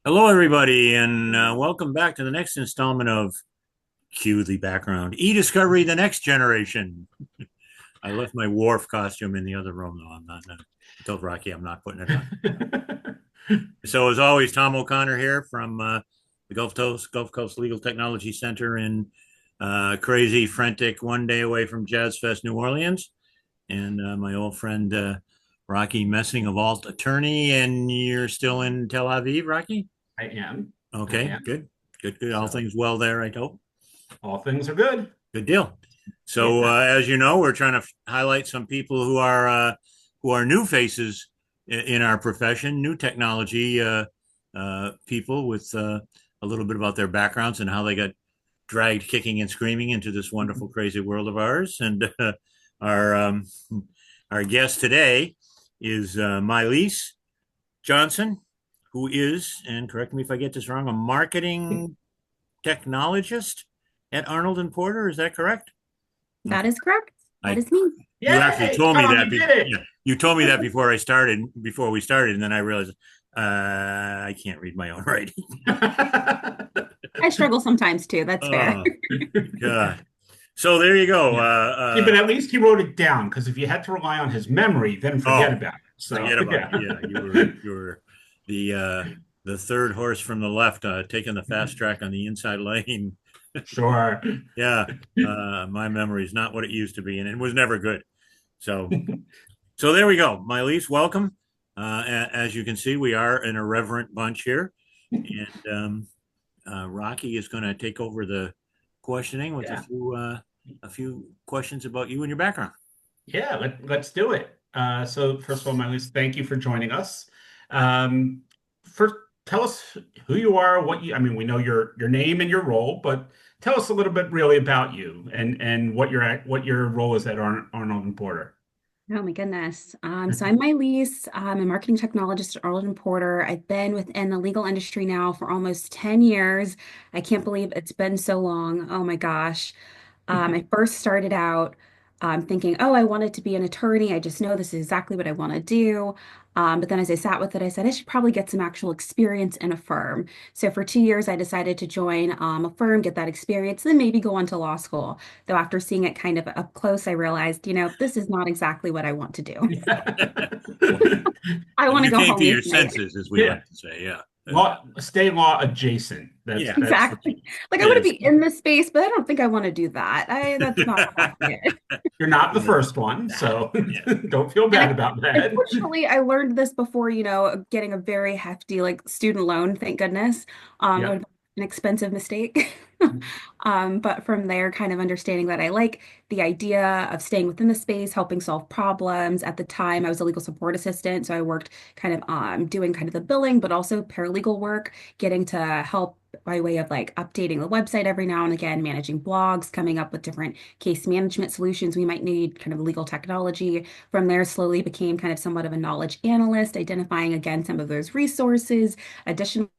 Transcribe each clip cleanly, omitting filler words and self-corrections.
Hello, everybody, and welcome back to the next installment of Cue the Background E-Discovery, the Next Generation. I left my wharf costume in the other room, though. I told Rocky I'm not putting it on. So, as always, Tom O'Connor here from the Gulf Coast Legal Technology Center in crazy, frantic, one day away from Jazz Fest, New Orleans. And my old friend Rocky Messing of Alt Attorney. And you're still in Tel Aviv, Rocky? I am. I Okay, am. good, good, good. All So things well there, I hope. all things are good. Good deal. So, Yeah. as you know, we're trying to highlight some people who are new faces in our profession, new technology people with a little bit about their backgrounds and how they got dragged kicking and screaming into this wonderful, crazy world of ours. And our our guest today is Mailise Johnson, who is, and correct me if I get this wrong, a marketing technologist at Arnold and Porter. Is that correct? That Okay. is correct. That I is me. You actually Yay, told me Tom, that. you did it. Yeah, you told me that before we started, and then I realized I can't read my own writing. I struggle sometimes too. That's fair. Oh God! So there you go. Yeah. See, but at least he wrote it down because if you had to rely on his memory, then forget Oh, about it. So forget about it. yeah. Yeah, you were the the third horse from the left, taking the fast track on the inside lane. Sure. Yeah, my memory is not what it used to be, and it was never good. So So there we go. Mailise, welcome. As you can see, we are an irreverent bunch here. And Rocky is going to take over the questioning with Yeah. a few questions about you and your background. Yeah, let's do it. So first of all, Mailise, thank you for joining us. Um, First, tell us who you are, I mean, we know your name and your role, but tell us a little bit really about you and what your role is at Arnold and Porter. Oh my goodness. So I'm Mailise. I'm a marketing technologist at Arnold Porter. I've been within the legal industry now for almost 10 years. I can't believe it's been so long. Oh my gosh. I first started out thinking, oh, I wanted to be an attorney. I just know this is exactly what I want to do. But then as I sat with it, I said, I should probably get some actual experience in a firm. So for 2 years, I decided to join a firm, get that experience, then maybe go on to law school. Though after seeing it kind of up close, I realized, this is not exactly what I want to do. I want to You go came home to your each night. senses, as we Yeah. like to say. Yeah. Stay law adjacent. Yeah. That's the Exactly. key. Like I That want to is. be in this space, but I don't think I want to do that. That's not appropriate. You're not the first one, so Yeah. don't feel And bad about that. unfortunately, I learned this before, getting a very hefty like student loan, thank goodness. It would Yep. have been an expensive mistake. But from there, kind of understanding that I like the idea of staying within the space, helping solve problems. At the time, I was a legal support assistant, so I worked kind of doing kind of the billing, but also paralegal work, getting to help by way of like updating the website every now and again, managing blogs, coming up with different case management solutions we might need, kind of legal technology. From there, slowly became kind of somewhat of a knowledge analyst, identifying again some of those resources, additional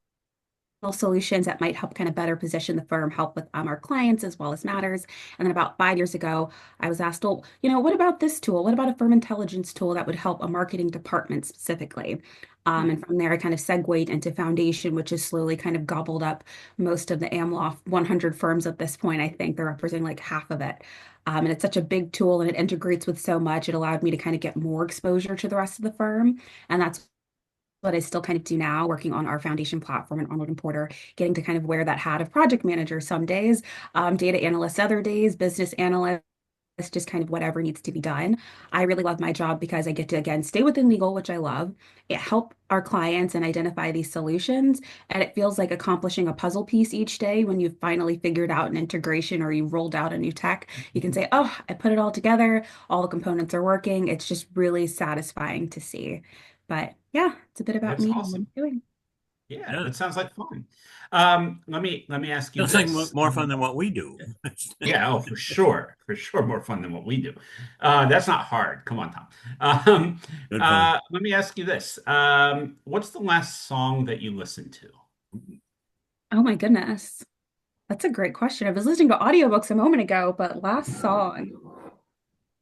solutions that might help kind of better position the firm, help with our clients as well as matters. And then about 5 years ago, I was asked, well, what about this tool? What about a firm intelligence tool that would help a marketing department specifically? And from there, I kind of segued into Foundation, which has slowly kind of gobbled up most of the AmLaw 100 firms at this point. I think they're representing like half of it. And it's such a big tool and it integrates with so much. It allowed me to kind of get more exposure to the rest of the firm. And that's what I still kind of do now, working on our foundation platform in Arnold and Porter, getting to kind of wear that hat of project manager some days, data analyst other days, business analyst, just kind of whatever needs to be done. I really love my job because I get to, again, stay within legal, which I love, it help our clients and identify these solutions. And it feels like accomplishing a puzzle piece each day when you've finally figured out an integration or you rolled out a new tech. You can say, oh, I put it all together, all the components are working. It's just really satisfying to see. But yeah, it's a bit about That's me and what awesome. I'm doing. Yeah, Yeah. that sounds like fun. Let me ask you Sounds like this. more fun than what we do. Yeah, oh, for sure, more fun than what we do. That's not hard. Come on, Tom. Good point. Let me ask you this. What's the last song that you listened to? Oh my goodness. That's a great question. I was listening to audiobooks a moment ago, but last song,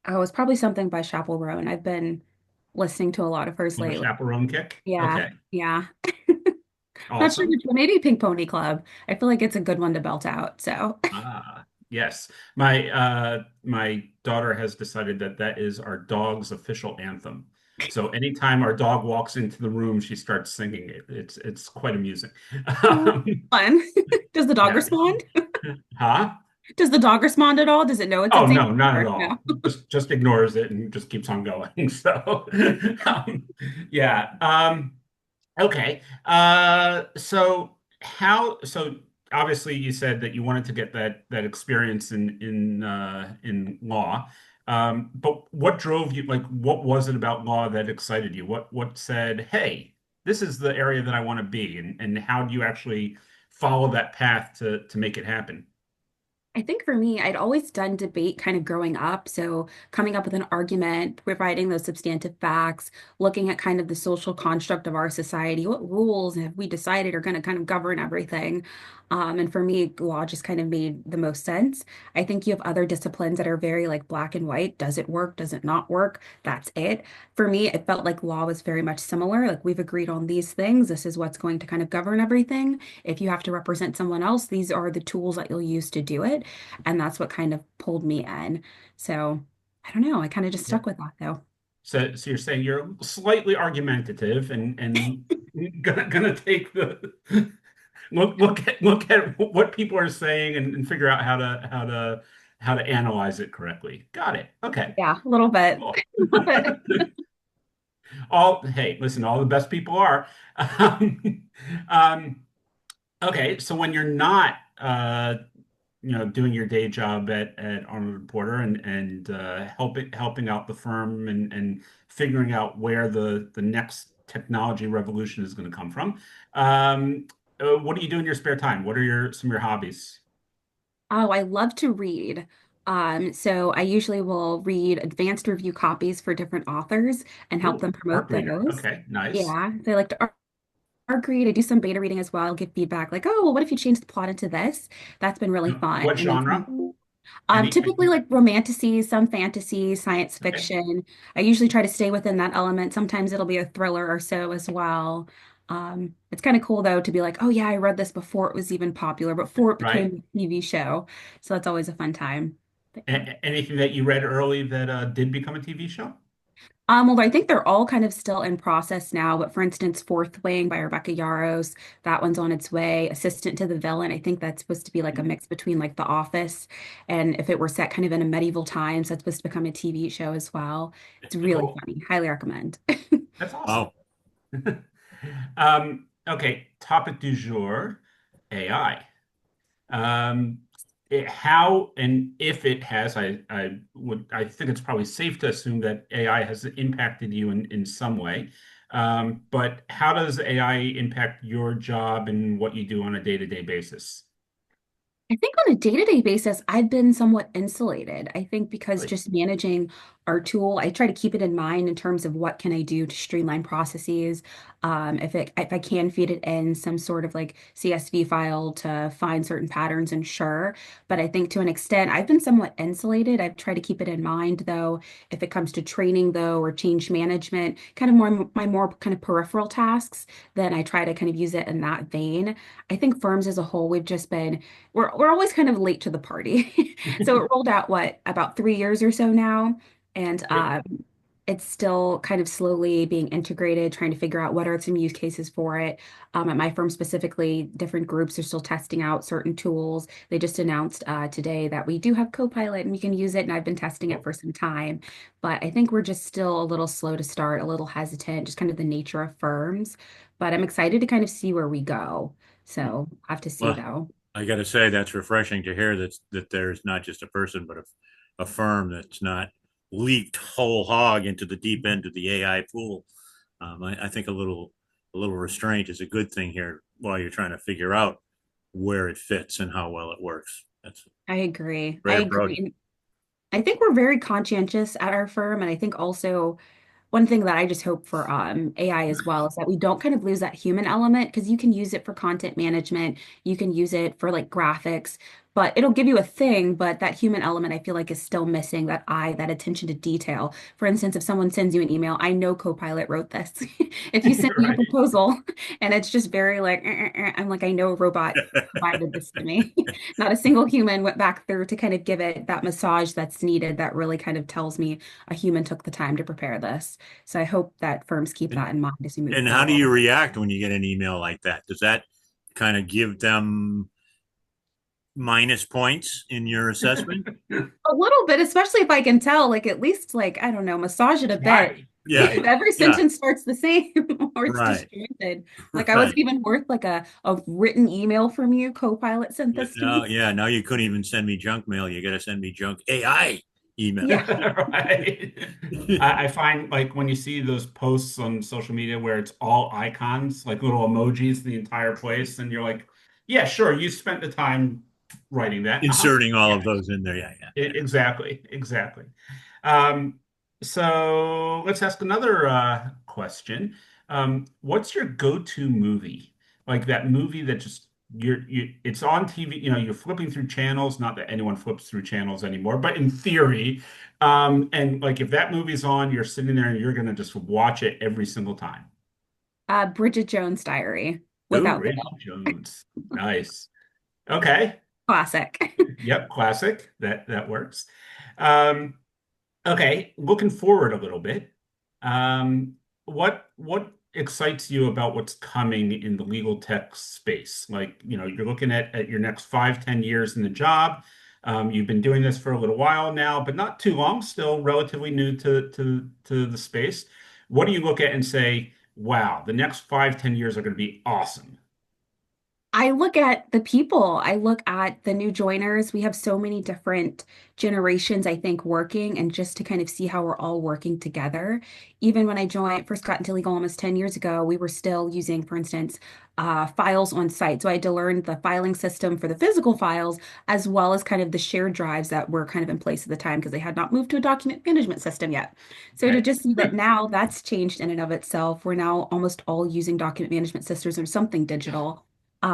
oh, it was probably something by Chappell Roan. I've been listening to a lot of hers On a lately. chaperone kick? Yeah, Okay. yeah. Not sure Awesome. which one. Maybe Pink Pony Club. I feel like it's a good one to belt out. So Yes. My daughter has decided that that is our dog's official anthem. So anytime our dog walks into the room, she starts singing it. It's quite amusing. Um, fun. Does the dog yeah. respond? Huh? Does the dog respond at all? Does it know it's Oh its no, answer? not at Or all. no? Just ignores it and just keeps on going. So um, yeah. Okay. So obviously you said that you wanted to get that experience in law. But what drove you, like what was it about law that excited you? What said, "Hey, this is the area that I want to be," and how do you actually follow that path to make it happen? I think for me, I'd always done debate kind of growing up. So coming up with an argument, providing those substantive facts, looking at kind of the social construct of our society, what rules have we decided are going to kind of govern everything? And for me, law just kind of made the most sense. I think you have other disciplines that are very like black and white. Does it work? Does it not work? That's it. For me, it felt like law was very much similar. Like we've agreed on these things. This is what's going to kind of govern everything. If you have to represent someone else, these are the tools that you'll use to do it. And that's what kind of pulled me in. So I don't know. I kind of just Yeah. stuck with that though. So you're saying you're slightly argumentative and gonna take the look at what people are saying and figure out how to analyze it correctly. Got it. Okay. Yeah, a little bit. Cool. A little bit. Hey, listen, all the best people are. Um, um, okay, so when you're not doing your day job at Arnold Porter and helping out the firm and figuring out where the next technology revolution is going to come from. What do you do in your spare time? What are some of your hobbies? Oh, I love to read. So I usually will read advanced review copies for different authors and help Oh, them promote art reader. those. Okay, nice. Yeah, they like to art read. I do some beta reading as well. I'll give feedback like, oh, well, what if you change the plot into this? That's been really fun. What And then genre? typically like romantasy, some fantasy, science Okay, fiction. I usually try to stay within that element. Sometimes it'll be a thriller or so as well. It's kind of cool though to be like, oh yeah, I read this before it was even popular, before it right. became a TV show. So that's always a fun time. But yeah. Anything that you read early that did become a TV show? Although I think they're all kind of still in process now, but for instance, Fourth Wing by Rebecca Yarros, that one's on its way. Assistant to the Villain, I think that's supposed to be like a mix between like The Office and if it were set kind of in a medieval times, that's supposed to become a TV show as well. It's really Cool. funny. Highly recommend. That's awesome. Wow. Okay, topic du jour, AI. How and if it has, I think it's probably safe to assume that AI has impacted you in some way. But how does AI impact your job and what you do on a day-to-day basis? I think on a day-to-day basis, I've been somewhat insulated. I think because Really? just managing our tool, I try to keep it in mind in terms of what can I do to streamline processes. If I can feed it in some sort of like CSV file to find certain patterns, and sure. But I think to an extent, I've been somewhat insulated. I've tried to keep it in mind though, if it comes to training though, or change management, kind of more my more kind of peripheral tasks, then I try to kind of use it in that vein. I think firms as a whole, we're always kind of late to the party. So it rolled out what about 3 years or so now, and it's still kind of slowly being integrated, trying to figure out what are some use cases for it. At my firm specifically, different groups are still testing out certain tools. They just announced today that we do have Copilot and we can use it, and I've been testing it Oh, for some time. But I think we're just still a little slow to start, a little hesitant, just kind of the nature of firms. But I'm excited to kind of see where we go. So I have to see Well, though. I got to say that's refreshing to hear that there's not just a person, but a firm that's not leaped whole hog into the deep end of the AI pool. I think a little restraint is a good thing here while you're trying to figure out where it fits and how well it works. That's I agree. I very agree. approach. And I think we're very conscientious at our firm. And I think also one thing that I just hope for AI as well is that we don't kind of lose that human element because you can use it for content management. You can use it for like graphics. but it'll give you a thing, but that human element I feel like is still missing, that eye, that attention to detail. For instance, if someone sends you an email, I know Copilot wrote this. If you send me a Right. proposal and it's just very like, I'm like, I know a robot provided this to me. Not a single human went back through to kind of give it that massage that's needed that really kind of tells me a human took the time to prepare this. So I hope that firms keep that in mind as we move And how do forward. you react when you get an email like that? Does that kind of give them minus points in your assessment? A little bit, especially if I can tell, like at least like, I don't know, massage it a bit. Right. Yeah, If Right. every yeah, sentence starts the same or it's right, disjointed. Like I wasn't right. even worth like a written email from you. Copilot sent But this to now, me. yeah, now you couldn't even send me junk mail. You got to send me junk AI email. Yeah. Right. I find like when you see those posts on social media where it's all icons, like little emojis, the entire place, and you're like, yeah, sure, you spent the time writing that. Uh-huh. Inserting all Yeah, of those in there. Yeah, yeah. exactly, exactly. Um, so let's ask another question. What's your go-to movie? Like that movie that just it's on TV, you're flipping through channels, not that anyone flips through channels anymore, but in theory, and like if that movie's on, you're sitting there and you're gonna just watch it every single time. Bridget Jones' Diary, Ooh, without Bridget fail. Jones. Nice. Okay. Classic. Yep, classic. That works. Um, Okay, looking forward a little bit. What excites you about what's coming in the legal tech space? Like, you're looking at your next 5, 10 years in the job. You've been doing this for a little while now, but not too long, still relatively new to the space. What do you look at and say, wow, the next 5, 10 years are going to be awesome? I look at the people. I look at the new joiners. We have so many different generations, I think, working, and just to kind of see how we're all working together. Even when I first got into legal almost 10 years ago, we were still using, for instance, files on site. So I had to learn the filing system for the physical files, as well as kind of the shared drives that were kind of in place at the time because they had not moved to a document management system yet. So to Okay. just see that now that's changed in and of itself, we're now almost all using document management systems or something digital.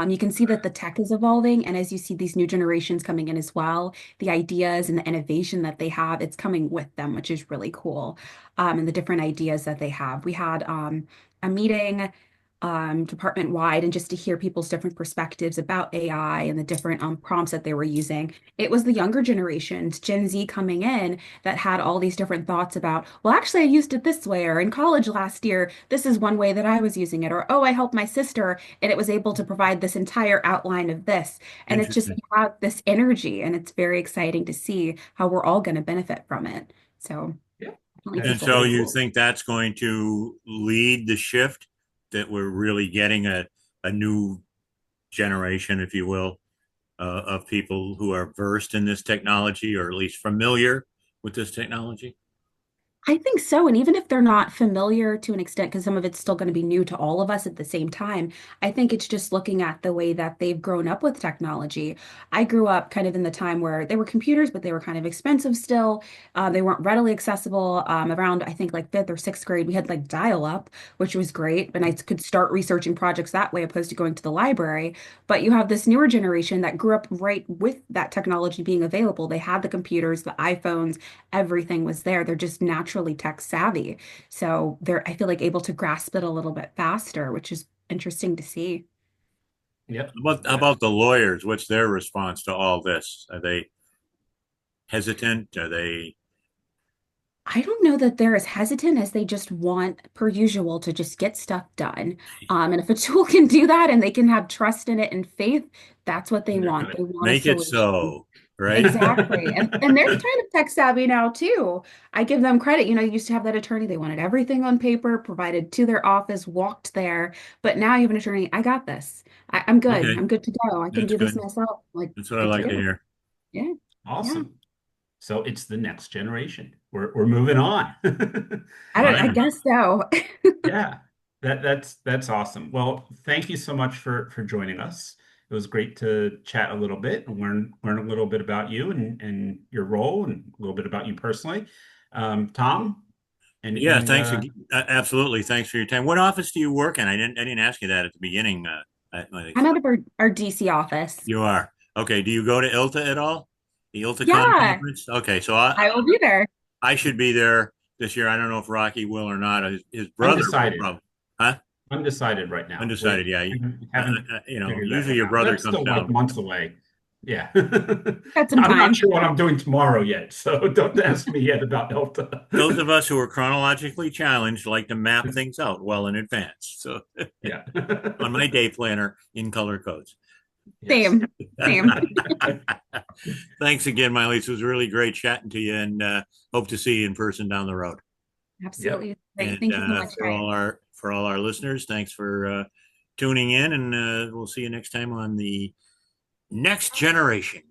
You can see that the tech is evolving, and as you see these new generations coming in as well, the ideas and the innovation that they have, it's coming with them, which is really cool. And the different ideas that they have. We had a meeting department wide, and just to hear people's different perspectives about AI and the different prompts that they were using. It was the younger generations, Gen Z coming in, that had all these different thoughts about, well, actually, I used it this way, or in college last year, this is one way that I was using it, or oh, I helped my sister and it was able to provide this entire outline of this. And it's just Interesting. you have this energy, and it's very exciting to see how we're all going to benefit from it. So, Yeah, definitely And that's people. so very you cool. think that's going to lead the shift that we're really getting a new generation, if you will, of people who are versed in this technology or at least familiar with this technology? I think so. And even if they're not familiar to an extent, because some of it's still going to be new to all of us at the same time, I think it's just looking at the way that they've grown up with technology. I grew up kind of in the time where they were computers, but they were kind of expensive still. They weren't readily accessible. Around, I think, like fifth or sixth grade, we had like dial-up, which was great. And I could start researching projects that way opposed to going to the library. But you have this newer generation that grew up right with that technology being available. They had the computers, the iPhones, everything was there. They're just naturally tech savvy. So they're, I feel like, able to grasp it a little bit faster, which is interesting to see. Yep. How about the lawyers? What's their response to all this? Are they hesitant? Are they I don't know that they're as hesitant as they just want, per usual, to just get stuff done. And if a tool can do that and they can have trust in it and faith, that's what they They're want. good. They want a make it solution. so? Right? Exactly. And they're kind of tech savvy now too. I give them credit. You know, you used to have that attorney, they wanted everything on paper, provided to their office, walked there. But now you have an attorney, I got this. I'm good. Okay, I'm good to go. I can that's do this good. myself. Like, That's what I good to like to go. hear. Yeah. Yeah. Awesome. So it's the next generation. We're moving on. I Finally. guess so. Yeah, that's awesome. Well, thank you so much for joining us. It was great to chat a little bit and learn a little bit about you and your role and a little bit about you personally. Tom, Yeah, anything? thanks. Absolutely. Thanks for your time. What office do you work in? I didn't ask you that at the beginning. I think I'm out of our DC office. you are. Okay. Do you go to ILTA at all? The ILTACon Yeah, conference? Okay. So I will be there. I should be there this year. I don't know if Rocky will or not. His brother will Undecided. probably, huh? Undecided right now. Undecided. Yeah. Haven't figured that Usually one your out. brother That's comes still like down. months away. Yeah. Got some I'm not time. sure what I'm doing tomorrow yet, so don't ask me yet about Delta. Those of us who are chronologically challenged like to map things out well in advance. So Yeah. on my day planner in color codes. Yes. Same, same. Thanks again, Mailise. It was really great chatting to you, and hope to see you in person down the road. Yep. Absolutely great. And Thank you so much, guys. for all our listeners, thanks for tuning in, and we'll see you next time on the next generation.